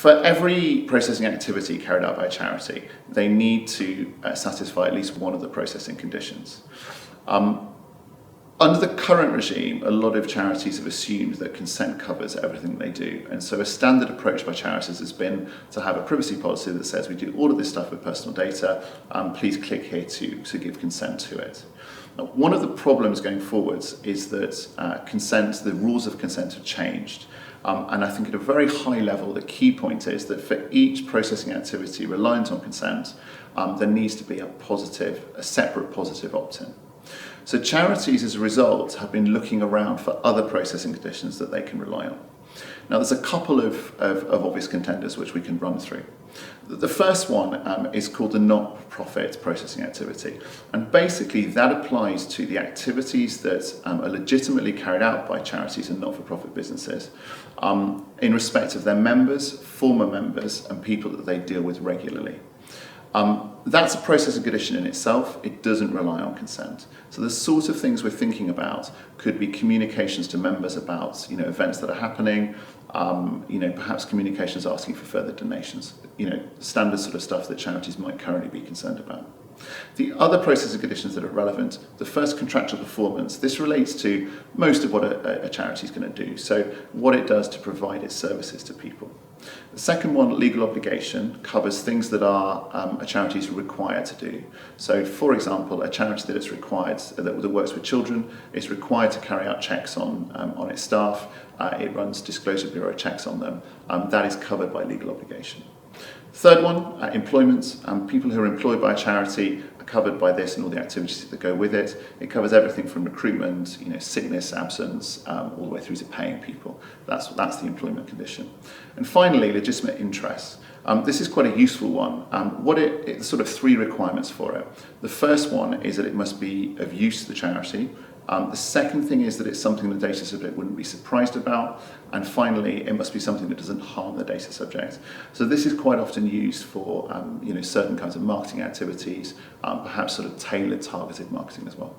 For every processing activity carried out by a charity, they need to satisfy at least one of the processing conditions. Under the current regime, a lot of charities have assumed that consent covers everything they do. And so a standard approach by charities has been to have a privacy policy that says we do all of this stuff with personal data, please click here to give consent to it. Now, one of the problems going forwards is that the rules of consent have changed. And I think at a very high level, the key point is that for each processing activity reliant on consent, there needs to be a separate positive opt-in. So charities, as a result, have been looking around for other processing conditions that they can rely on. Now, there's a couple of obvious contenders which we can run through. The first one is called the not-for-profit processing activity. And basically, that applies to the activities that are legitimately carried out by charities and not-for-profit businesses in respect of their members, former members, and people that they deal with regularly. That's a processing condition in itself. It doesn't rely on consent. So the sort of things we're thinking about could be communications to members about events that are happening, perhaps communications asking for further donations, standard sort of stuff that charities might currently be concerned about. The other processing conditions that are relevant, the first, contractual performance. This relates to most of what a charity is going to do, so what it does to provide its services to people. The second one, legal obligation, covers things that a charity is required to do. So, for example, a charity that works with children is required to carry out checks on its staff. It runs disclosure bureau checks on them. That is covered by legal obligation. Third one, employment. People who are employed by a charity are covered by this and all the activities that go with it. It covers everything from recruitment, sickness, absence, all the way through to paying people. That's the employment condition. And finally, legitimate interest. This is quite a useful one. It's sort of three requirements for it. The first one is that it must be of use to the charity. The second thing is that it's something the data subject wouldn't be surprised about. And finally, it must be something that doesn't harm the data subject. So this is quite often used for certain kinds of marketing activities, perhaps sort of tailored, targeted marketing as well.